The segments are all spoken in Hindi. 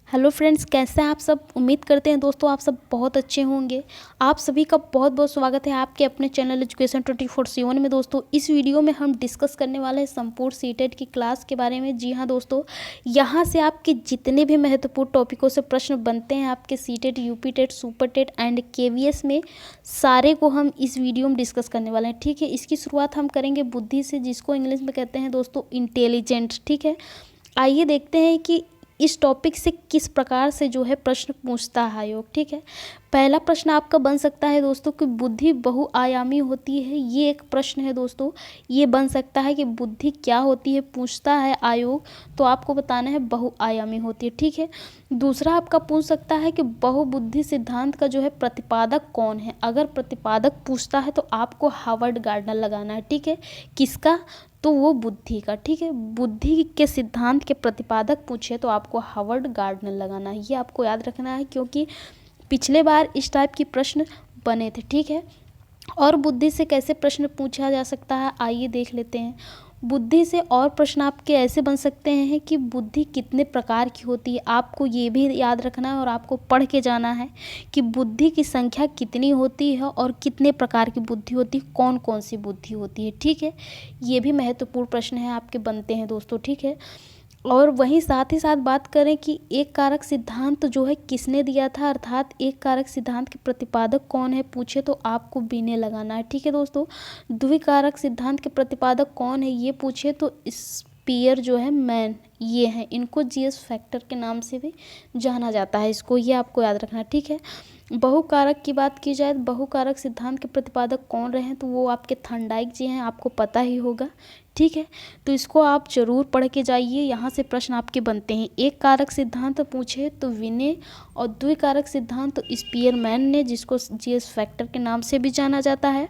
हेलो फ्रेंड्स, कैसे हैं आप सब। उम्मीद करते हैं दोस्तों आप सब बहुत अच्छे होंगे। आप सभी का बहुत बहुत स्वागत है आपके अपने चैनल एजुकेशन 24/7 में। दोस्तों इस वीडियो में हम डिस्कस करने वाले हैं संपूर्ण सीटेट की क्लास के बारे में। जी हाँ दोस्तों, यहाँ से आपके जितने भी महत्वपूर्ण टॉपिकों से प्रश्न बनते हैं आपके CTET, UP TET, super TET and KVS में, सारे को हम इस वीडियो में डिस्कस करने वाले हैं। ठीक है, इसकी शुरुआत हम करेंगे बुद्धि से, जिसको इंग्लिश में कहते हैं दोस्तों इंटेलिजेंट। ठीक है, आइए देखते हैं कि इस टॉपिक से किस प्रकार से जो है प्रश्न पूछता है आयोग। ठीक है, पहला प्रश्न आपका बन सकता है दोस्तों कि बुद्धि बहुआयामी होती है। ये एक प्रश्न है दोस्तों, ये बन सकता है कि बुद्धि क्या होती है, पूछता है आयोग, तो आपको बताना है बहुआयामी होती है। ठीक है, दूसरा आपका पूछ सकता है कि बहुबुद्धि सिद्धांत का जो है प्रतिपादक कौन है। अगर प्रतिपादक पूछता है तो आपको हार्वर्ड गार्डनर लगाना है। ठीक है, किसका, तो वो बुद्धि का। ठीक है, बुद्धि के सिद्धांत के प्रतिपादक पूछे तो आपको हार्वर्ड गार्डनर लगाना है। ये आपको याद रखना है क्योंकि पिछले बार इस टाइप की प्रश्न बने थे। ठीक है, और बुद्धि से कैसे प्रश्न पूछा जा सकता है आइए देख लेते हैं। बुद्धि से और प्रश्न आपके ऐसे बन सकते हैं कि बुद्धि कितने प्रकार की होती है। आपको ये भी याद रखना है और आपको पढ़ के जाना है कि बुद्धि की संख्या कितनी होती है और कितने प्रकार की बुद्धि होती है, कौन कौन सी बुद्धि होती है। ठीक है, ये भी महत्वपूर्ण प्रश्न है आपके बनते हैं दोस्तों। ठीक है, और वहीं साथ ही साथ बात करें कि एक कारक सिद्धांत जो है किसने दिया था, अर्थात एक कारक सिद्धांत के प्रतिपादक कौन है पूछे तो आपको बीने लगाना है। ठीक है दोस्तों, द्विकारक सिद्धांत के प्रतिपादक कौन है ये पूछे तो स्पीयर जो है, मैन, ये हैं। इनको जीएस फैक्टर के नाम से भी जाना जाता है, इसको ये आपको याद रखना है। ठीक है, बहुकारक की बात की जाए तो बहुकारक सिद्धांत के प्रतिपादक कौन रहे हैं तो वो आपके थॉर्नडाइक जी हैं, आपको पता ही होगा। ठीक है, तो इसको आप जरूर पढ़ के जाइए, यहाँ से प्रश्न आपके बनते हैं। एक कारक सिद्धांत पूछे तो विने, और द्विकारक सिद्धांत तो स्पीयरमैन ने, जिसको जीएस फैक्टर के नाम से भी जाना जाता है।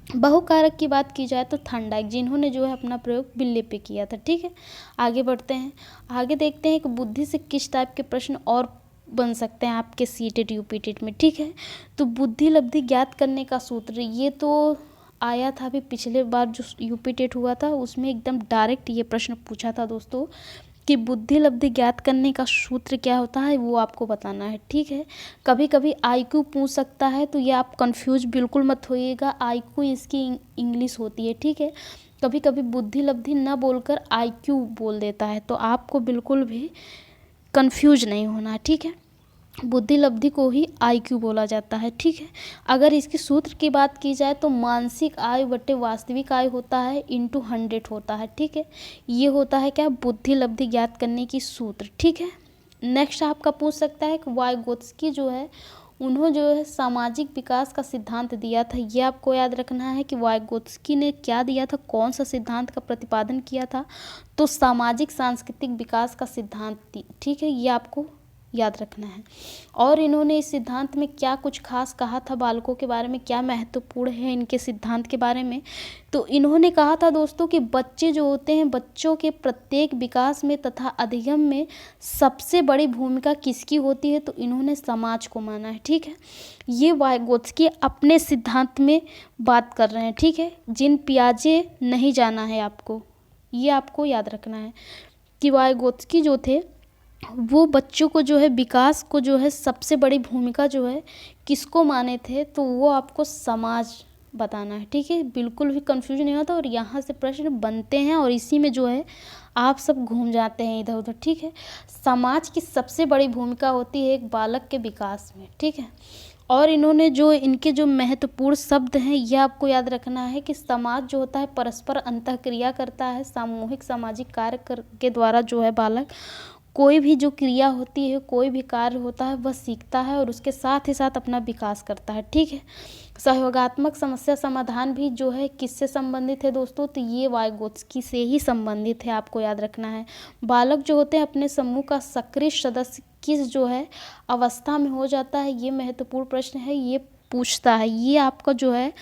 बहुकारक की बात की जाए तो थॉर्नडाइक, जिन्होंने जो है अपना प्रयोग बिल्ली पे किया था। ठीक है, आगे बढ़ते हैं, आगे देखते हैं कि बुद्धि से किस टाइप के प्रश्न और बन सकते हैं आपके सीटेट यूपीटेट में। ठीक है, तो बुद्धि लब्धि ज्ञात करने का सूत्र, ये तो आया था अभी पिछले बार जो यूपीटेट हुआ था उसमें एकदम डायरेक्ट ये प्रश्न पूछा था दोस्तों कि बुद्धि लब्धि ज्ञात करने का सूत्र क्या होता है, वो आपको बताना है। ठीक है, कभी कभी आईक्यू पूछ सकता है तो ये आप कंफ्यूज बिल्कुल मत होइएगा, आईक्यू इसकी इंग्लिश होती है। ठीक है, कभी कभी बुद्धि लब्धि न बोलकर आईक्यू बोल देता है, तो आपको बिल्कुल भी कंफ्यूज नहीं होना है। ठीक है, बुद्धि लब्धि को ही आईक्यू बोला जाता है। ठीक है, अगर इसके सूत्र की बात की जाए तो मानसिक आय बटे वास्तविक आय होता है इंटू 100 होता है। ठीक है, ये होता है क्या, बुद्धि लब्धि ज्ञात करने की सूत्र। ठीक है, नेक्स्ट आपका पूछ सकता है कि वाइगोत्स्की जो है, उन्होंने जो है सामाजिक विकास का सिद्धांत दिया था। ये आपको याद रखना है कि वाइगोत्स्की ने क्या दिया था, कौन सा सिद्धांत का प्रतिपादन किया था, तो सामाजिक सांस्कृतिक विकास का सिद्धांत। ठीक है, ये आपको याद रखना है। और इन्होंने इस सिद्धांत में क्या कुछ खास कहा था, बालकों के बारे में क्या महत्वपूर्ण है इनके सिद्धांत के बारे में, तो इन्होंने कहा था दोस्तों कि बच्चे जो होते हैं, बच्चों के प्रत्येक विकास में तथा अधिगम में सबसे बड़ी भूमिका किसकी होती है, तो इन्होंने समाज को माना है। ठीक है, ये वाइगोत्स्की अपने सिद्धांत में बात कर रहे हैं। ठीक है, जिन पियाजे नहीं जाना है आपको, ये आपको याद रखना है कि वाइगोत्स्की जो थे वो बच्चों को जो है विकास को जो है सबसे बड़ी भूमिका जो है किसको माने थे, तो वो आपको समाज बताना है। ठीक है, बिल्कुल भी कंफ्यूजन नहीं होता और यहाँ से प्रश्न बनते हैं और इसी में जो है आप सब घूम जाते हैं इधर उधर। ठीक है, समाज की सबसे बड़ी भूमिका होती है एक बालक के विकास में। ठीक है, और इन्होंने जो इनके जो महत्वपूर्ण शब्द हैं ये आपको याद रखना है कि समाज जो होता है परस्पर अंतःक्रिया करता है, सामूहिक सामाजिक कार्य के द्वारा जो है बालक कोई भी जो क्रिया होती है, कोई भी कार्य होता है वह सीखता है और उसके साथ ही साथ अपना विकास करता है। ठीक है, सहयोगात्मक समस्या समाधान भी जो है किससे संबंधित है दोस्तों, तो ये वाइगोत्स्की से ही संबंधित है, आपको याद रखना है। बालक जो होते हैं अपने समूह का सक्रिय सदस्य किस जो है अवस्था में हो जाता है, ये महत्वपूर्ण प्रश्न है, ये पूछता है। ये आपका जो है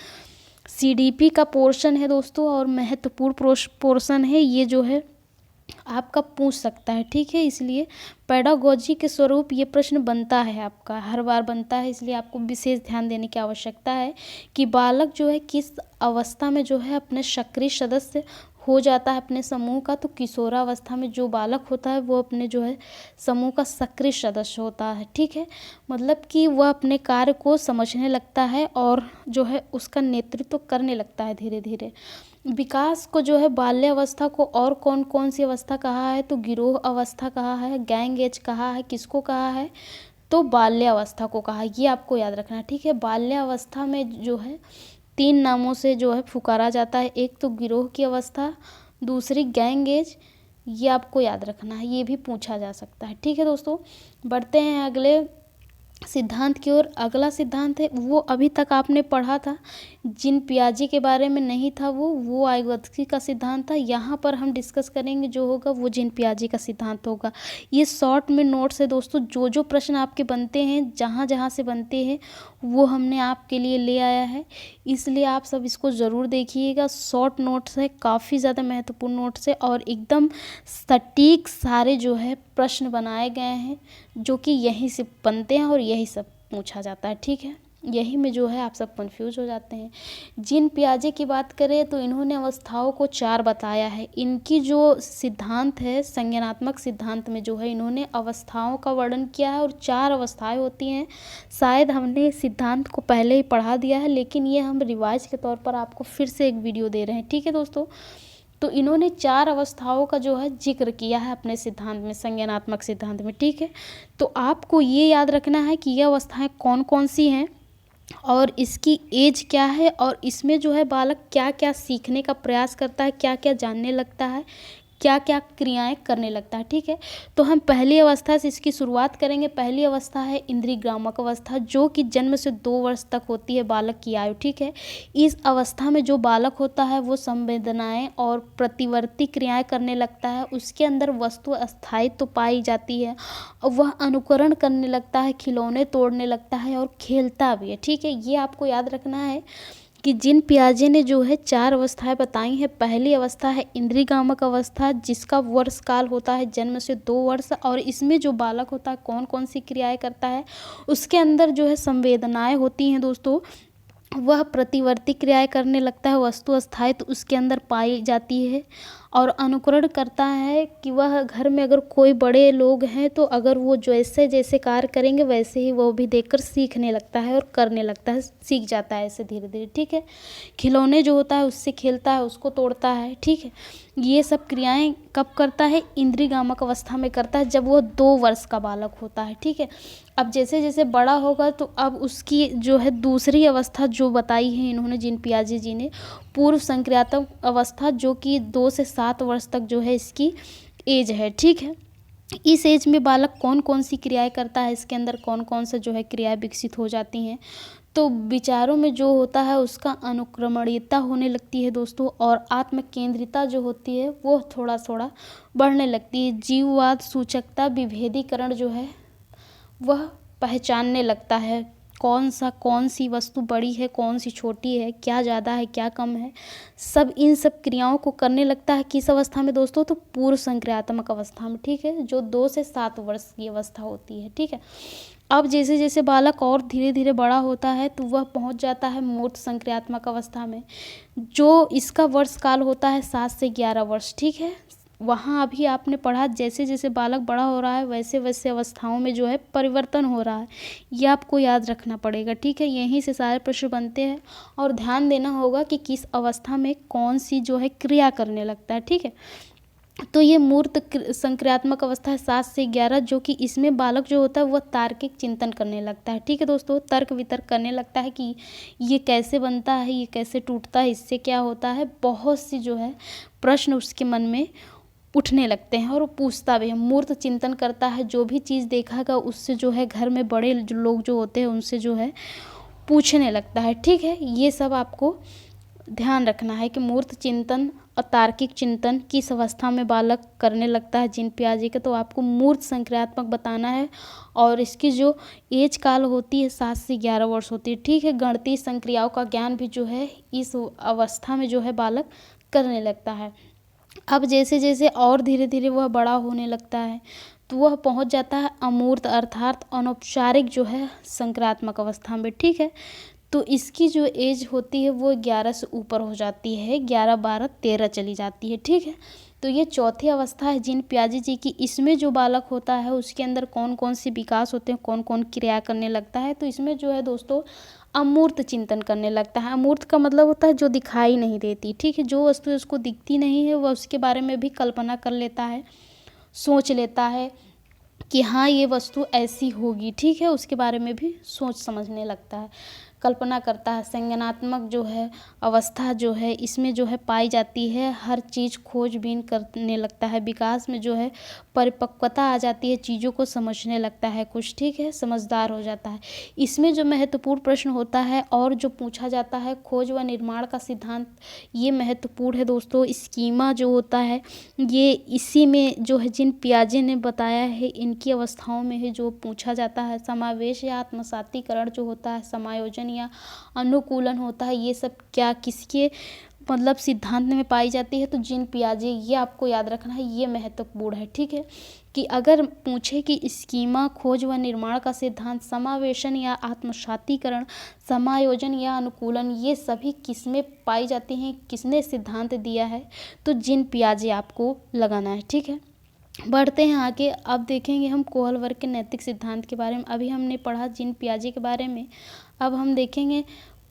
सीडीपी का पोर्शन है दोस्तों और महत्वपूर्ण पोर्शन है, ये जो है आपका पूछ सकता है। ठीक है, इसलिए पेडागोजी के स्वरूप ये प्रश्न बनता है, आपका हर बार बनता है, इसलिए आपको विशेष ध्यान देने की आवश्यकता है कि बालक जो है किस अवस्था में जो है अपने सक्रिय सदस्य हो जाता है अपने समूह का, तो किशोरावस्था में जो बालक होता है वो अपने जो है समूह का सक्रिय सदस्य होता है। ठीक है, मतलब कि वह अपने कार्य को समझने लगता है और जो है उसका नेतृत्व करने लगता है धीरे धीरे। विकास को जो है बाल्यावस्था को और कौन कौन सी अवस्था कहा है, तो गिरोह अवस्था कहा है, गैंग एज कहा है, किसको कहा है, तो बाल्यावस्था को कहा है। ये आपको याद रखना है। ठीक है, बाल्यावस्था में जो है 3 नामों से जो है पुकारा जाता है। एक तो गिरोह की अवस्था, दूसरी गैंग एज, ये आपको याद रखना है, ये भी पूछा जा सकता है। ठीक है दोस्तों, बढ़ते हैं अगले सिद्धांत की ओर। अगला सिद्धांत है वो अभी तक आपने पढ़ा था, जिन पियाजे के बारे में नहीं था वो वाइगोत्स्की का सिद्धांत था। यहाँ पर हम डिस्कस करेंगे जो होगा वो जिन पियाजे का सिद्धांत होगा। ये शॉर्ट में नोट्स है दोस्तों, जो जो प्रश्न आपके बनते हैं, जहाँ जहाँ से बनते हैं वो हमने आपके लिए ले आया है, इसलिए आप सब इसको ज़रूर देखिएगा। शॉर्ट नोट्स है, काफ़ी ज़्यादा महत्वपूर्ण नोट्स है और एकदम सटीक सारे जो है प्रश्न बनाए गए हैं जो कि यहीं से बनते हैं और यही सब पूछा जाता है। ठीक है, यही में जो है आप सब कंफ्यूज हो जाते हैं। जिन पियाजे की बात करें तो इन्होंने अवस्थाओं को 4 बताया है। इनकी जो सिद्धांत है संज्ञानात्मक सिद्धांत में जो है इन्होंने अवस्थाओं का वर्णन किया है और 4 अवस्थाएं होती हैं। शायद हमने इस सिद्धांत को पहले ही पढ़ा दिया है, लेकिन ये हम रिवाइज के तौर पर आपको फिर से एक वीडियो दे रहे हैं। ठीक है दोस्तों, तो इन्होंने 4 अवस्थाओं का जो है जिक्र किया है अपने सिद्धांत में, संज्ञानात्मक सिद्धांत में। ठीक है, तो आपको ये याद रखना है कि ये अवस्थाएं कौन कौन सी हैं और इसकी एज क्या है और इसमें जो है बालक क्या क्या सीखने का प्रयास करता है, क्या क्या जानने लगता है, क्या क्या क्रियाएं करने लगता है। ठीक है, तो हम पहली अवस्था से इसकी शुरुआत करेंगे। पहली अवस्था है इंद्रियग्रामक अवस्था, जो कि जन्म से 2 वर्ष तक होती है बालक की आयु। ठीक है, इस अवस्था में जो बालक होता है वो संवेदनाएं और प्रतिवर्ती क्रियाएं करने लगता है। उसके अंदर वस्तु अस्थायित्व पाई जाती है और वह अनुकरण करने लगता है, खिलौने तोड़ने लगता है और खेलता भी है। ठीक है, ये आपको याद रखना है कि जिन पियाजे ने जो है 4 अवस्थाएं बताई हैं। पहली अवस्था है इंद्रियग्रामक अवस्था, जिसका वर्ष काल होता है जन्म से 2 वर्ष और इसमें जो बालक होता है कौन कौन सी क्रियाएं करता है, उसके अंदर जो है संवेदनाएं होती हैं दोस्तों, वह प्रतिवर्ती क्रियाएं करने लगता है, वस्तु अस्थायित्व तो उसके अंदर पाई जाती है और अनुकरण करता है कि वह घर में अगर कोई बड़े लोग हैं तो अगर वो जैसे जैसे कार्य करेंगे वैसे ही वो भी देखकर सीखने लगता है और करने लगता है, सीख जाता है ऐसे धीरे धीरे। ठीक है, खिलौने जो होता है उससे खेलता है, उसको तोड़ता है। ठीक है, ये सब क्रियाएं कब करता है, इंद्रियग्रामक अवस्था में करता है, जब वो 2 वर्ष का बालक होता है। ठीक है, अब जैसे जैसे बड़ा होगा तो अब उसकी जो है दूसरी अवस्था जो बताई है इन्होंने जिन पियाजे जी ने, पूर्व संक्रियात्मक अवस्था, जो कि 2 से 7 वर्ष तक जो है इसकी एज है। ठीक है, इस एज में बालक कौन कौन सी क्रियाएं करता है, इसके अंदर कौन कौन सा जो है क्रियाएं विकसित हो जाती हैं, तो विचारों में जो होता है उसका अनुक्रमणीयता होने लगती है दोस्तों और आत्म केंद्रिता जो होती है वो थोड़ा थोड़ा बढ़ने लगती है। जीववाद, सूचकता, विभेदीकरण जो है वह पहचानने लगता है, कौन सी वस्तु बड़ी है, कौन सी छोटी है, क्या ज़्यादा है, क्या कम है, सब इन सब क्रियाओं को करने लगता है। किस अवस्था में दोस्तों, तो पूर्व संक्रियात्मक अवस्था में। ठीक है, जो 2 से 7 वर्ष की अवस्था होती है। ठीक है, अब जैसे जैसे बालक और धीरे धीरे बड़ा होता है तो वह पहुंच जाता है मूर्त संक्रियात्मक अवस्था में, जो इसका वर्ष काल होता है 7 से 11 वर्ष। ठीक है, वहाँ अभी आपने पढ़ा जैसे जैसे बालक बड़ा हो रहा है वैसे वैसे अवस्थाओं में जो है परिवर्तन हो रहा है, ये आपको याद रखना पड़ेगा। ठीक है, यहीं से सारे प्रश्न बनते हैं और ध्यान देना होगा कि किस अवस्था में कौन सी जो है क्रिया करने लगता है। ठीक है, तो ये मूर्त संक्रियात्मक अवस्था है 7 से 11, जो कि इसमें बालक जो होता है वह तार्किक चिंतन करने लगता है। ठीक है दोस्तों, तर्क वितर्क करने लगता है कि ये कैसे बनता है, ये कैसे टूटता है, इससे क्या होता है, बहुत सी जो है प्रश्न उसके मन में उठने लगते हैं और वो पूछता भी है, मूर्त चिंतन करता है, जो भी चीज़ देखा उससे जो है घर में बड़े लोग जो होते हैं उनसे जो है पूछने लगता है। ठीक है, ये सब आपको ध्यान रखना है कि मूर्त चिंतन और तार्किक चिंतन किस अवस्था में बालक करने लगता है जिन पियाजे का, तो आपको मूर्त संक्रियात्मक बताना है और इसकी जो एज काल होती है 7 से 11 वर्ष होती है। ठीक है, गणितीय संक्रियाओं का ज्ञान भी जो है इस अवस्था में जो है बालक करने लगता है। अब जैसे जैसे और धीरे धीरे वह बड़ा होने लगता है तो वह पहुंच जाता है अमूर्त अर्थात अनौपचारिक जो है संक्रियात्मक अवस्था में। ठीक है, तो इसकी जो एज होती है वो 11 से ऊपर हो जाती है, 11, 12, 13 चली जाती है, ठीक है। तो ये चौथी अवस्था है जीन पियाजे जी की। इसमें जो बालक होता है उसके अंदर कौन कौन से विकास होते हैं, कौन कौन क्रिया करने लगता है। तो इसमें जो है दोस्तों अमूर्त चिंतन करने लगता है। अमूर्त का मतलब होता है जो दिखाई नहीं देती, ठीक है। जो वस्तु उसको दिखती नहीं है वह उसके बारे में भी कल्पना कर लेता है, सोच लेता है कि हाँ ये वस्तु ऐसी होगी, ठीक है। उसके बारे में भी सोच समझने लगता है, कल्पना करता है। संज्ञानात्मक जो है अवस्था जो है इसमें जो है पाई जाती है, हर चीज़ खोजबीन करने लगता है। विकास में जो है परिपक्वता आ जाती है, चीज़ों को समझने लगता है कुछ, ठीक है, समझदार हो जाता है। इसमें जो महत्वपूर्ण प्रश्न होता है और जो पूछा जाता है खोज व निर्माण का सिद्धांत, ये महत्वपूर्ण है दोस्तों। स्कीमा जो होता है ये इसी में जो है जिन पियाजे ने बताया है इनकी अवस्थाओं में है जो पूछा जाता है। समावेश या आत्मसातीकरण जो होता है, समायोजन या अनुकूलन होता है, ये सब क्या किसके मतलब सिद्धांत में पाई जाती है। तो जीन पियाजे, ये आपको याद रखना है, ये महत्वपूर्ण है, ठीक है। कि अगर पूछे कि स्कीमा खोज व निर्माण का सिद्धांत, समावेशन या आत्मसातीकरण, समायोजन या अनुकूलन, ये सभी किसमें पाई जाती हैं, किसने सिद्धांत दिया है, तो जीन पियाजे आपको लगाना है, ठीक है। बढ़ते हैं आगे। अब देखेंगे हम कोहलवर्ग के नैतिक सिद्धांत के बारे में। अभी हमने पढ़ा जीन पियाजे के बारे में, अब हम देखेंगे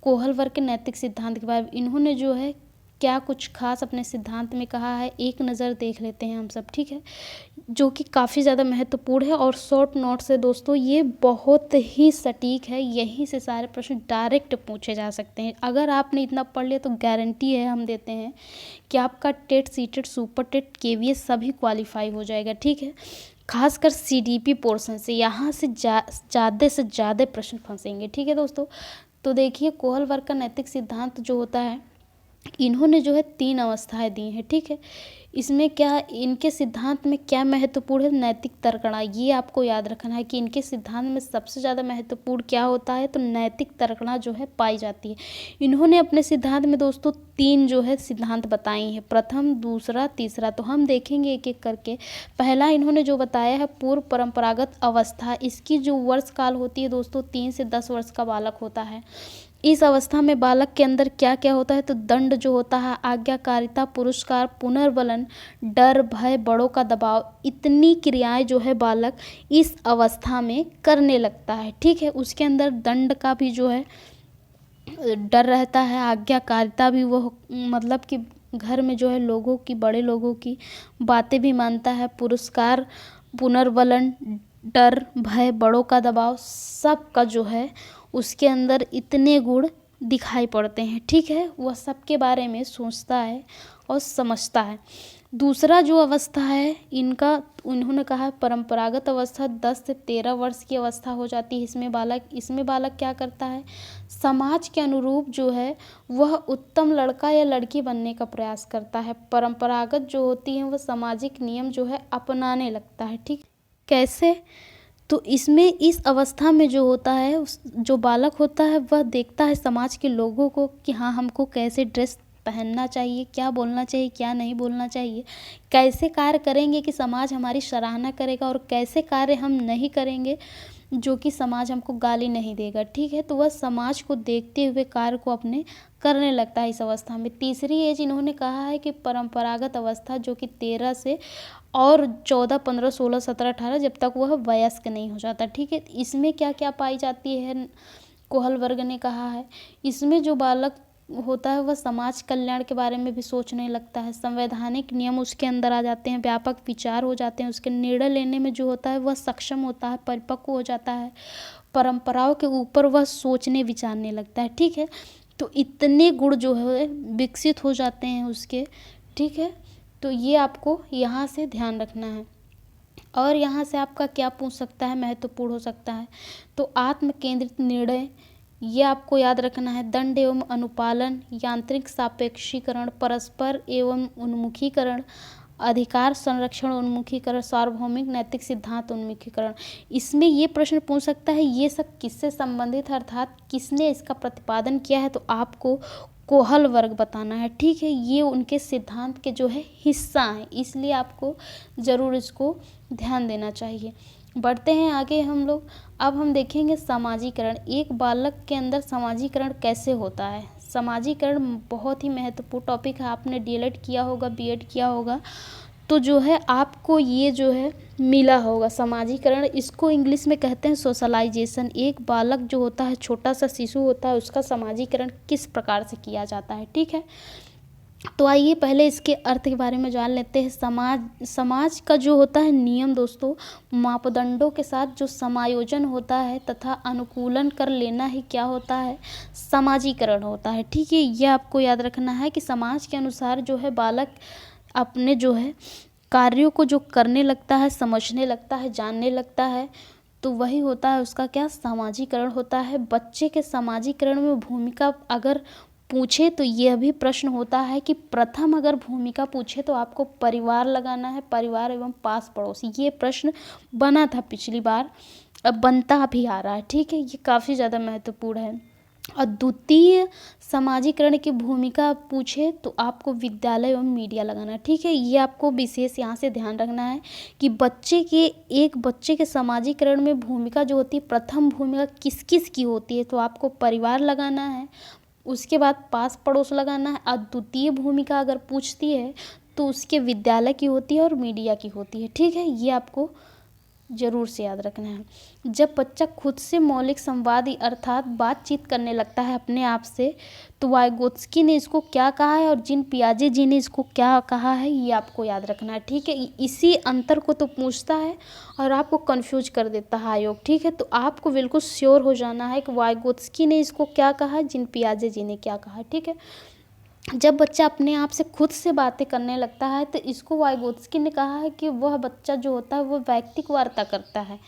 कोहलवर्ग के नैतिक सिद्धांत के बारे में। इन्होंने जो है क्या कुछ खास अपने सिद्धांत में कहा है, एक नज़र देख लेते हैं हम सब, ठीक है। जो कि काफ़ी ज़्यादा महत्वपूर्ण है और शॉर्ट नोट्स है दोस्तों, ये बहुत ही सटीक है। यहीं से सारे प्रश्न डायरेक्ट पूछे जा सकते हैं। अगर आपने इतना पढ़ लिया तो गारंटी है हम देते हैं कि आपका TET, CTET, super TET, KVS सभी क्वालिफाई हो जाएगा, ठीक है। खासकर सीडीपी पोर्शन से यहाँ से ज़्यादा से ज़्यादा प्रश्न फंसेंगे, ठीक है दोस्तों। तो देखिए कोहलवर्ग का नैतिक सिद्धांत जो होता है, इन्होंने जो है 3 अवस्थाएं दी हैं, ठीक है। इसमें क्या इनके सिद्धांत में क्या महत्वपूर्ण है, नैतिक तर्कणा, ये आपको याद रखना है कि इनके सिद्धांत में सबसे ज़्यादा महत्वपूर्ण क्या होता है, तो नैतिक तर्कणा जो है पाई जाती है। इन्होंने अपने सिद्धांत में दोस्तों 3 जो है सिद्धांत बताई हैं, प्रथम, दूसरा, तीसरा। तो हम देखेंगे एक एक करके। पहला इन्होंने जो बताया है पूर्व परंपरागत अवस्था, इसकी जो वर्ष काल होती है दोस्तों 3 से 10 वर्ष का बालक होता है। इस अवस्था में बालक के अंदर क्या क्या होता है, तो दंड जो होता है, आज्ञाकारिता, पुरस्कार, पुनर्बलन, डर, भय, बड़ों का दबाव, इतनी क्रियाएं जो है बालक इस अवस्था में करने लगता है, ठीक है। उसके अंदर दंड का भी जो है डर रहता है, आज्ञाकारिता भी, वो मतलब कि घर में जो है लोगों की, बड़े लोगों की बातें भी मानता है, पुरस्कार, पुनर्बलन, डर, भय, बड़ों का दबाव, सब का जो है उसके अंदर इतने गुण दिखाई पड़ते हैं, ठीक है। वह सबके बारे में सोचता है और समझता है। दूसरा जो अवस्था है इनका, उन्होंने कहा परंपरागत अवस्था 10 से 13 वर्ष की अवस्था हो जाती है। इसमें बालक क्या करता है, समाज के अनुरूप जो है वह उत्तम लड़का या लड़की बनने का प्रयास करता है। परंपरागत जो होती है वह सामाजिक नियम जो है अपनाने लगता है, ठीक। कैसे, तो इसमें इस अवस्था में जो होता है जो बालक होता है वह देखता है समाज के लोगों को कि हाँ हमको कैसे ड्रेस पहनना चाहिए, क्या बोलना चाहिए, क्या नहीं बोलना चाहिए, कैसे कार्य करेंगे कि समाज हमारी सराहना करेगा, और कैसे कार्य हम नहीं करेंगे जो कि समाज हमको गाली नहीं देगा, ठीक है। तो वह समाज को देखते हुए कार्य को अपने करने लगता है इस अवस्था में। तीसरी एज इन्होंने कहा है कि परंपरागत अवस्था जो कि 13 से और 14, 15, 16, 17, 18 जब तक वह वयस्क नहीं हो जाता, ठीक है। इसमें क्या क्या पाई जाती है, कोहलवर्ग ने कहा है इसमें जो बालक होता है वह समाज कल्याण के बारे में भी सोचने लगता है, संवैधानिक नियम उसके अंदर आ जाते हैं, व्यापक विचार हो जाते हैं, उसके निर्णय लेने में जो होता है वह सक्षम होता है, परिपक्व हो जाता है, परंपराओं के ऊपर वह सोचने विचारने लगता है, ठीक है। तो इतने गुण जो है विकसित हो जाते हैं उसके, ठीक है। तो ये आपको यहाँ से ध्यान रखना है। और यहाँ से आपका क्या पूछ सकता है, महत्वपूर्ण हो सकता है, तो आत्म केंद्रित निर्णय, ये आपको याद रखना है। दंड एवं अनुपालन, यांत्रिक सापेक्षीकरण, परस्पर एवं उन्मुखीकरण, अधिकार संरक्षण उन्मुखीकरण, सार्वभौमिक नैतिक सिद्धांत उन्मुखीकरण। इसमें ये प्रश्न पूछ सकता है ये सब किससे संबंधित है, अर्थात किसने इसका प्रतिपादन किया है। तो आपको कोहल वर्ग बताना है, ठीक है। ये उनके सिद्धांत के जो है हिस्सा हैं, इसलिए आपको ज़रूर इसको ध्यान देना चाहिए। बढ़ते हैं आगे हम लोग। अब हम देखेंगे समाजीकरण। एक बालक के अंदर समाजीकरण कैसे होता है। समाजीकरण बहुत ही महत्वपूर्ण टॉपिक है। आपने डीएलएड किया होगा, बीएड किया होगा, तो जो है आपको ये जो है मिला होगा समाजीकरण। इसको इंग्लिश में कहते हैं सोशलाइजेशन। एक बालक जो होता है, छोटा सा शिशु होता है, उसका समाजीकरण किस प्रकार से किया जाता है, ठीक है। तो आइए पहले इसके अर्थ के बारे में जान लेते हैं। समाज का जो होता है नियम दोस्तों, मापदंडों के साथ जो समायोजन होता है तथा अनुकूलन कर लेना ही क्या होता है, समाजीकरण होता है, ठीक है। यह आपको याद रखना है कि समाज के अनुसार जो है बालक अपने जो है कार्यों को जो करने लगता है, समझने लगता है, जानने लगता है, तो वही होता है उसका क्या, समाजीकरण होता है। बच्चे के समाजीकरण में भूमिका अगर पूछे तो यह भी प्रश्न होता है कि प्रथम अगर भूमिका पूछे तो आपको परिवार लगाना है, परिवार एवं पास पड़ोसी। ये प्रश्न बना था पिछली बार, अब बनता भी आ रहा है, ठीक है। ये काफ़ी ज़्यादा महत्वपूर्ण है। और द्वितीय समाजीकरण की भूमिका पूछे तो आपको विद्यालय एवं मीडिया लगाना है, ठीक है। ये आपको विशेष यहाँ से ध्यान रखना है कि एक बच्चे के समाजीकरण में भूमिका जो होती है, प्रथम भूमिका किस किस की होती है, तो आपको परिवार लगाना है, उसके बाद पास पड़ोस लगाना है। और द्वितीय भूमिका अगर पूछती है तो उसके विद्यालय की होती है और मीडिया की होती है, ठीक है। ये आपको ज़रूर से याद रखना है। जब बच्चा खुद से मौलिक संवाद अर्थात बातचीत करने लगता है अपने आप से, तो वाइगोत्स्की ने इसको क्या कहा है और जीन पियाजे जी ने इसको क्या कहा है, ये आपको याद रखना है, ठीक है। इसी अंतर को तो पूछता है और आपको कंफ्यूज कर देता है आयोग, ठीक है। तो आपको बिल्कुल श्योर हो जाना है कि वाइगोत्स्की ने इसको क्या कहा, जीन पियाजे जी ने क्या कहा, ठीक है। जब बच्चा अपने आप से खुद से बातें करने लगता है तो इसको वाइगोत्स्की ने कहा है कि वह बच्चा जो होता है वो वैयक्तिक वार्ता करता है,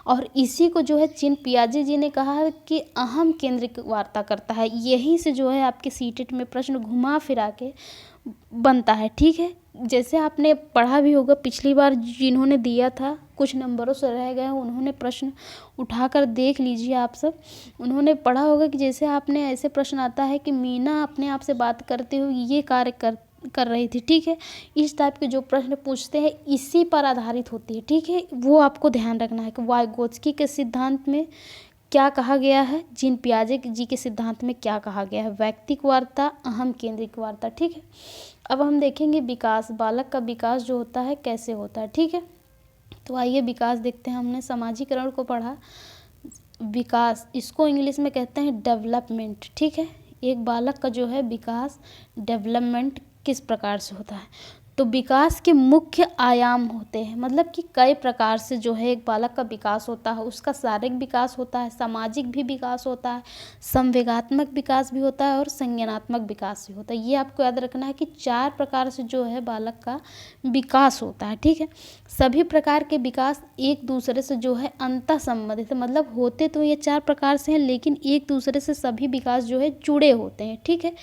और इसी को जो है जीन पियाजे जी ने कहा है कि अहम केंद्रित वार्ता करता है। यहीं से जो है आपके सीटेट में प्रश्न घुमा फिरा के बनता है, ठीक है। जैसे आपने पढ़ा भी होगा पिछली बार, जिन्होंने दिया था कुछ नंबरों से रह गए उन्होंने प्रश्न उठाकर देख लीजिए आप सब। उन्होंने पढ़ा होगा कि जैसे आपने ऐसे प्रश्न आता है कि मीना अपने आप से बात करते हुए ये कार्य कर रही थी, ठीक है। इस टाइप के जो प्रश्न पूछते हैं इसी पर आधारित होती है, ठीक है। वो आपको ध्यान रखना है कि वाइगोत्स्की के सिद्धांत में क्या कहा गया है, जीन पियाजे जी के सिद्धांत में क्या कहा गया है, वैयक्तिक वार्ता, अहम केंद्रित वार्ता, ठीक है। अब हम देखेंगे विकास, बालक का विकास जो होता है कैसे होता है, ठीक है। तो आइए विकास देखते हैं। हमने समाजीकरण को पढ़ा, विकास इसको इंग्लिश में कहते हैं डेवलपमेंट, ठीक है। एक बालक का जो है विकास, डेवलपमेंट किस प्रकार से होता है, तो विकास के मुख्य आयाम होते हैं, मतलब कि कई प्रकार से जो है एक बालक का विकास होता है। उसका शारीरिक विकास होता है, सामाजिक भी विकास होता है, संवेगात्मक विकास भी होता है और संज्ञानात्मक विकास भी होता है। ये आपको याद रखना है कि 4 प्रकार से जो है बालक का विकास होता है, ठीक है। सभी प्रकार के विकास एक दूसरे से जो है अंतः संबंधित है, मतलब होते तो ये 4 प्रकार से हैं लेकिन एक दूसरे से सभी विकास जो है जुड़े होते हैं, ठीक है,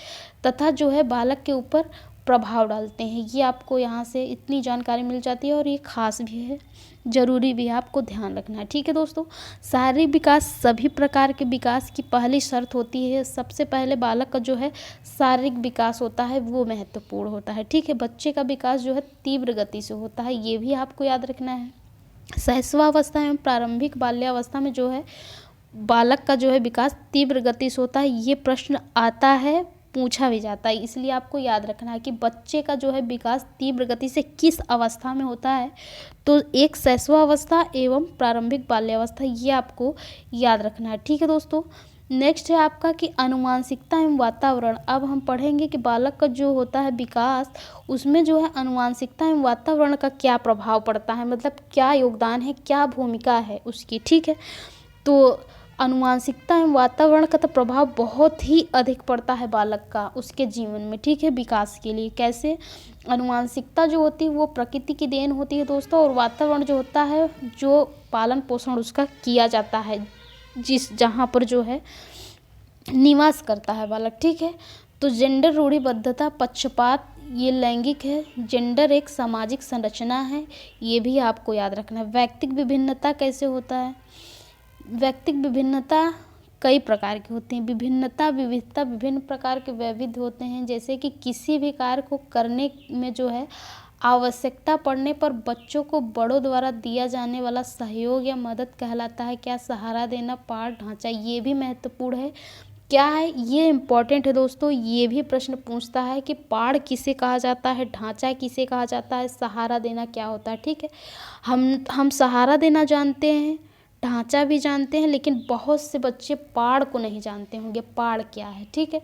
तथा जो है बालक के ऊपर प्रभाव डालते हैं। ये आपको यहाँ से इतनी जानकारी मिल जाती है और ये खास भी है, जरूरी भी है, आपको ध्यान रखना है, ठीक है दोस्तों। शारीरिक विकास सभी प्रकार के विकास की पहली शर्त होती है। सबसे पहले बालक का जो है शारीरिक विकास होता है वो महत्वपूर्ण होता है, ठीक है। बच्चे का विकास जो है तीव्र गति से होता है, ये भी आपको याद रखना है। शैशवावस्था एवं प्रारंभिक बाल्यावस्था में जो है बालक का जो है विकास तीव्र गति से होता है। ये प्रश्न आता है, पूछा भी जाता है, इसलिए आपको याद रखना है कि बच्चे का जो है विकास तीव्र गति से किस अवस्था में होता है, तो एक शैशवावस्था एवं प्रारंभिक बाल्यावस्था, ये आपको याद रखना है, ठीक है दोस्तों। नेक्स्ट है आपका कि आनुवांशिकता एवं वातावरण। अब हम पढ़ेंगे कि बालक का जो होता है विकास, उसमें जो है आनुवांशिकता एवं वातावरण का क्या प्रभाव पड़ता है, मतलब क्या योगदान है, क्या भूमिका है उसकी, ठीक है। तो आनुवांशिकता एवं वातावरण का तो प्रभाव बहुत ही अधिक पड़ता है बालक का उसके जीवन में, ठीक है, विकास के लिए। कैसे, आनुवांशिकता जो होती है वो प्रकृति की देन होती है दोस्तों, और वातावरण जो होता है जो पालन पोषण उसका किया जाता है, जहाँ पर जो है निवास करता है बालक, ठीक है। तो जेंडर रूढ़िबद्धता, पक्षपात, ये लैंगिक है। जेंडर एक सामाजिक संरचना है, ये भी आपको याद रखना है। व्यक्तिक विभिन्नता कैसे होता है, व्यक्तिक विभिन्नता कई प्रकार के होते हैं। विविधता विभिन्न प्रकार के वैविध्य होते हैं। जैसे कि किसी भी कार्य को करने में जो है आवश्यकता पड़ने पर बच्चों को बड़ों द्वारा दिया जाने वाला सहयोग या मदद कहलाता है क्या? सहारा देना, पाठ, ढांचा। ये भी महत्वपूर्ण है। क्या है ये? इम्पॉर्टेंट है दोस्तों। ये भी प्रश्न पूछता है कि पाड़ किसे कहा जाता है, ढांचा किसे कहा जाता है, सहारा देना क्या होता है। ठीक है, हम सहारा देना जानते हैं, ढांचा भी जानते हैं, लेकिन बहुत से बच्चे पाड़ को नहीं जानते होंगे, पाड़ क्या है। ठीक है,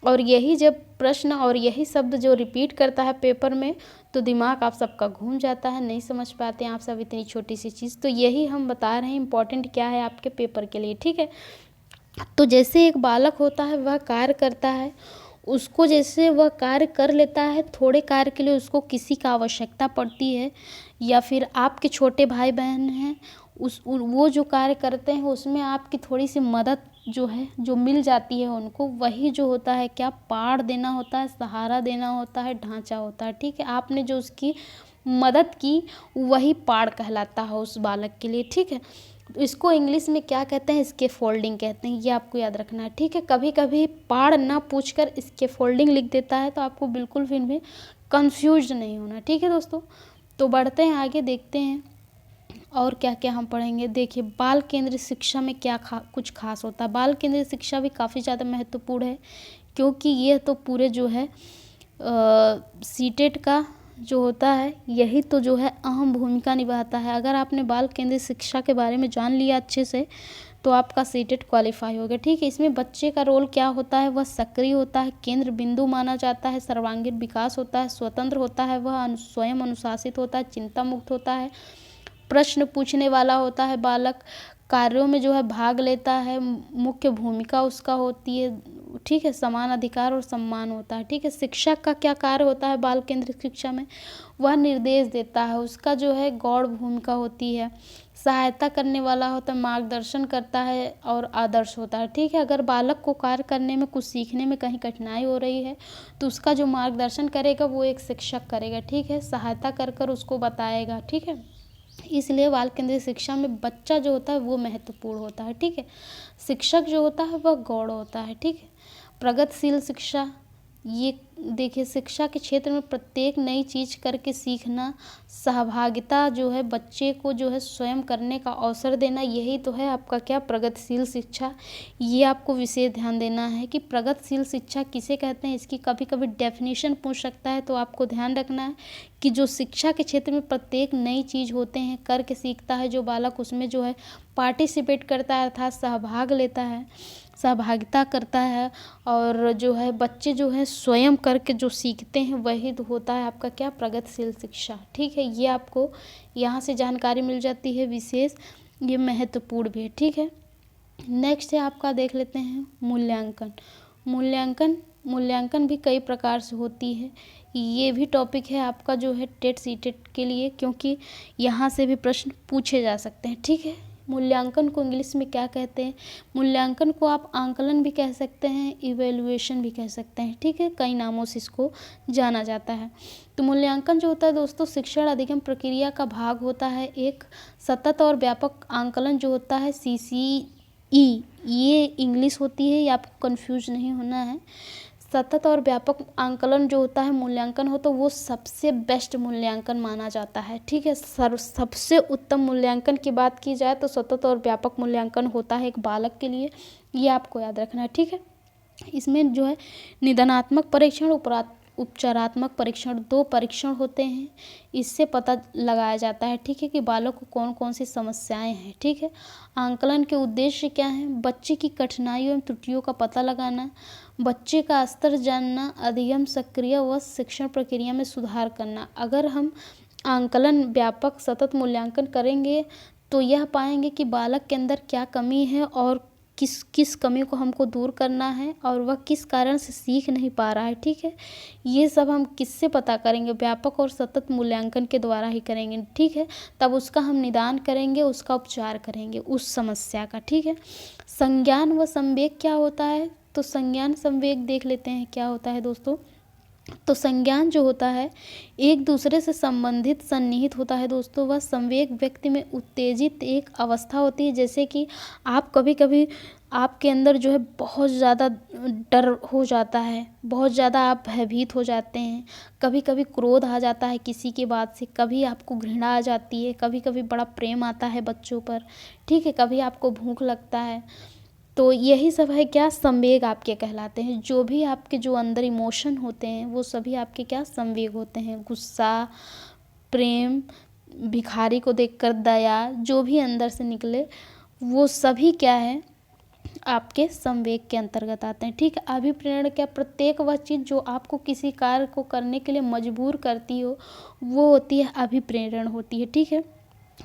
और यही जब प्रश्न और यही शब्द जो रिपीट करता है पेपर में, तो दिमाग आप सबका घूम जाता है, नहीं समझ पाते हैं आप सब इतनी छोटी सी चीज़। तो यही हम बता रहे हैं इम्पॉर्टेंट क्या है आपके पेपर के लिए। ठीक है, तो जैसे एक बालक होता है वह कार्य करता है, उसको जैसे वह कार्य कर लेता है, थोड़े कार्य के लिए उसको किसी का आवश्यकता पड़ती है, या फिर आपके छोटे भाई बहन हैं वो जो कार्य करते हैं उसमें आपकी थोड़ी सी मदद जो है जो मिल जाती है उनको, वही जो होता है क्या? पाड़ देना होता है, सहारा देना होता है, ढांचा होता है। ठीक है, आपने जो उसकी मदद की वही पाड़ कहलाता है उस बालक के लिए। ठीक है, इसको इंग्लिश में क्या कहते हैं? स्कैफोल्डिंग कहते हैं, ये आपको याद रखना है। ठीक है, कभी कभी पाड़ ना पूछकर स्कैफोल्डिंग लिख देता है, तो आपको बिल्कुल फिर भी कंफ्यूज नहीं होना। ठीक है दोस्तों, तो बढ़ते हैं आगे, देखते हैं और क्या क्या हम पढ़ेंगे। देखिए, बाल केंद्रित शिक्षा में क्या कुछ खास होता है। बाल केंद्रित शिक्षा भी काफ़ी ज़्यादा महत्वपूर्ण है, क्योंकि ये तो पूरे जो है सीटेट का जो होता है यही तो जो है अहम भूमिका निभाता है। अगर आपने बाल केंद्रित शिक्षा के बारे में जान लिया अच्छे से, तो आपका सीटेट क्वालिफाई हो गया। ठीक है, इसमें बच्चे का रोल क्या होता है? वह सक्रिय होता है, केंद्र बिंदु माना जाता है, सर्वांगीण विकास होता है, स्वतंत्र होता है, वह स्वयं अनुशासित होता है, चिंता मुक्त होता है, प्रश्न पूछने वाला होता है बालक, कार्यों में जो है भाग लेता है, मुख्य भूमिका उसका होती है। ठीक है, समान अधिकार और सम्मान होता है। ठीक है, शिक्षक का क्या कार्य होता है बाल केंद्रित शिक्षा में? वह निर्देश देता है, उसका जो है गौड़ भूमिका होती है, सहायता करने वाला होता है, मार्गदर्शन करता है और आदर्श होता है। ठीक है, अगर बालक को कार्य करने में, कुछ सीखने में कहीं कठिनाई हो रही है, तो उसका जो मार्गदर्शन करेगा वो एक शिक्षक करेगा। ठीक है, सहायता कर कर उसको बताएगा। ठीक है, इसलिए बाल केंद्रित शिक्षा में बच्चा जो होता है वो महत्वपूर्ण होता है। ठीक है, शिक्षक जो होता है वह गौड़ होता है। ठीक है, प्रगतिशील शिक्षा, ये देखिए शिक्षा के क्षेत्र में प्रत्येक नई चीज़ करके सीखना, सहभागिता जो है बच्चे को जो है स्वयं करने का अवसर देना, यही तो है आपका क्या? प्रगतिशील शिक्षा। ये आपको विशेष ध्यान देना है कि प्रगतिशील शिक्षा किसे कहते हैं। इसकी कभी कभी डेफिनेशन पूछ सकता है, तो आपको ध्यान रखना है कि जो शिक्षा के क्षेत्र में प्रत्येक नई चीज़ होते हैं करके सीखता है जो बालक, उसमें जो है पार्टिसिपेट करता है, अर्थात सहभाग लेता है, सहभागिता करता है, और जो है बच्चे जो है स्वयं करके जो सीखते हैं वही तो होता है आपका क्या? प्रगतिशील शिक्षा। ठीक है, ये आपको यहाँ से जानकारी मिल जाती है विशेष, ये महत्वपूर्ण भी है। ठीक है, नेक्स्ट है आपका, देख लेते हैं मूल्यांकन। मूल्यांकन भी कई प्रकार से होती है। ये भी टॉपिक है आपका जो है टेट सीटेट के लिए, क्योंकि यहाँ से भी प्रश्न पूछे जा सकते हैं। ठीक है, मूल्यांकन को इंग्लिश में क्या कहते हैं? मूल्यांकन को आप आंकलन भी कह सकते हैं, इवैल्यूएशन भी कह सकते हैं। ठीक है, कई नामों से इसको जाना जाता है। तो मूल्यांकन जो होता है दोस्तों, शिक्षण अधिगम प्रक्रिया का भाग होता है। एक सतत और व्यापक आंकलन जो होता है CCE, ये इंग्लिश होती है, ये आपको कंफ्यूज नहीं होना है। सतत और व्यापक आंकलन जो होता है मूल्यांकन हो, तो वो सबसे बेस्ट मूल्यांकन माना जाता है। ठीक है, सबसे उत्तम मूल्यांकन की बात की जाए तो सतत और व्यापक मूल्यांकन होता है एक बालक के लिए, ये आपको याद रखना है। ठीक है, इसमें जो है निदानात्मक परीक्षण, उपचारात्मक परीक्षण, 2 परीक्षण होते हैं। इससे पता लगाया जाता है ठीक है कि बालक को कौन कौन सी समस्याएं हैं। ठीक है, आंकलन के उद्देश्य क्या हैं? बच्चे की कठिनाइयों एवं त्रुटियों का पता लगाना, बच्चे का स्तर जानना, अधिगम सक्रिय व शिक्षण प्रक्रिया में सुधार करना। अगर हम आंकलन व्यापक सतत मूल्यांकन करेंगे तो यह पाएंगे कि बालक के अंदर क्या कमी है और किस कमी को हमको दूर करना है और वह किस कारण से सीख नहीं पा रहा है। ठीक है, ये सब हम किससे पता करेंगे? व्यापक और सतत मूल्यांकन के द्वारा ही करेंगे। ठीक है, तब उसका हम निदान करेंगे, उसका उपचार करेंगे उस समस्या का। ठीक है, संज्ञान व संवेग क्या होता है? तो संज्ञान संवेग देख लेते हैं क्या होता है दोस्तों। तो संज्ञान जो होता है एक दूसरे से संबंधित सन्निहित होता है दोस्तों। वह संवेग व्यक्ति में उत्तेजित एक अवस्था होती है। जैसे कि आप कभी कभी आपके अंदर जो है बहुत ज़्यादा डर हो जाता है, बहुत ज़्यादा आप भयभीत हो जाते हैं। कभी कभी क्रोध आ जाता है किसी की बात से, कभी आपको घृणा आ जाती है, कभी कभी बड़ा प्रेम आता है बच्चों पर, ठीक है, कभी आपको भूख लगता है। तो यही सब है क्या, संवेग आपके कहलाते हैं। जो भी आपके जो अंदर इमोशन होते हैं वो सभी आपके क्या, संवेग होते हैं। गुस्सा, प्रेम, भिखारी को देखकर दया, जो भी अंदर से निकले वो सभी क्या है, आपके संवेग के अंतर्गत आते हैं, ठीक है। अभिप्रेरण क्या, प्रत्येक वह चीज़ जो आपको किसी कार्य को करने के लिए मजबूर करती हो वो होती है अभिप्रेरण होती है, ठीक है।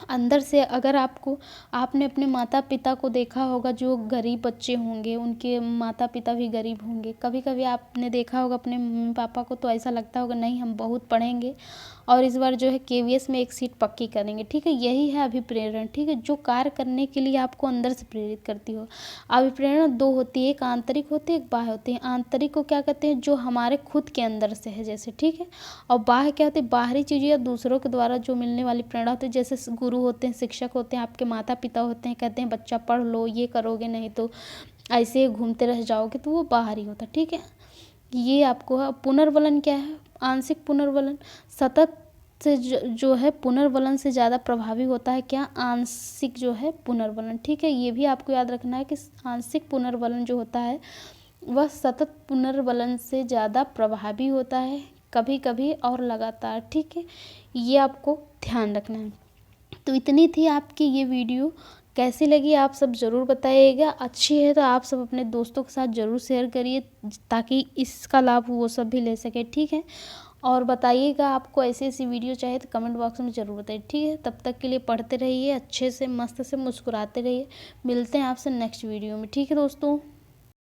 अंदर से अगर आपको, आपने अपने माता पिता को देखा होगा जो गरीब बच्चे होंगे, उनके माता पिता भी गरीब होंगे। कभी कभी आपने देखा होगा अपने मम्मी पापा को, तो ऐसा लगता होगा नहीं हम बहुत पढ़ेंगे और इस बार जो है केवीएस में एक सीट पक्की करेंगे, ठीक है। यही है अभिप्रेरण, ठीक है, जो कार्य करने के लिए आपको अंदर से प्रेरित करती हो। अभिप्रेरणा दो होती है, एक आंतरिक होती है, एक बाह्य होती है। आंतरिक को क्या कहते हैं, जो हमारे खुद के अंदर से है जैसे, ठीक है। और बाह्य क्या होती है, बाहरी चीज़ें या दूसरों के द्वारा जो मिलने वाली प्रेरणा होती है, जैसे गुरु होते हैं, शिक्षक होते हैं, आपके माता पिता होते हैं, कहते हैं बच्चा पढ़ लो, ये करोगे नहीं तो ऐसे ही घूमते रह जाओगे, तो वो बाहरी होता है, ठीक है। ये आपको है। पुनर्वलन क्या है, आंशिक पुनर्वलन सतत से जो है पुनर्वलन से ज़्यादा प्रभावी होता है क्या, आंशिक जो है पुनर्वलन, ठीक है। ये भी आपको याद रखना है कि आंशिक पुनर्वलन जो होता है वह सतत पुनर्वलन से ज़्यादा प्रभावी होता है, कभी कभी और लगातार, ठीक है। ये आपको ध्यान रखना है। तो इतनी थी आपकी ये वीडियो, कैसी लगी आप सब ज़रूर बताइएगा। अच्छी है तो आप सब अपने दोस्तों के साथ ज़रूर शेयर करिए ताकि इसका लाभ वो सब भी ले सके, ठीक है। और बताइएगा आपको ऐसी ऐसी वीडियो चाहिए तो कमेंट बॉक्स में ज़रूर बताइए, ठीक है। तब तक के लिए पढ़ते रहिए अच्छे से, मस्त से मुस्कुराते रहिए। मिलते हैं आपसे नेक्स्ट वीडियो में, ठीक है दोस्तों।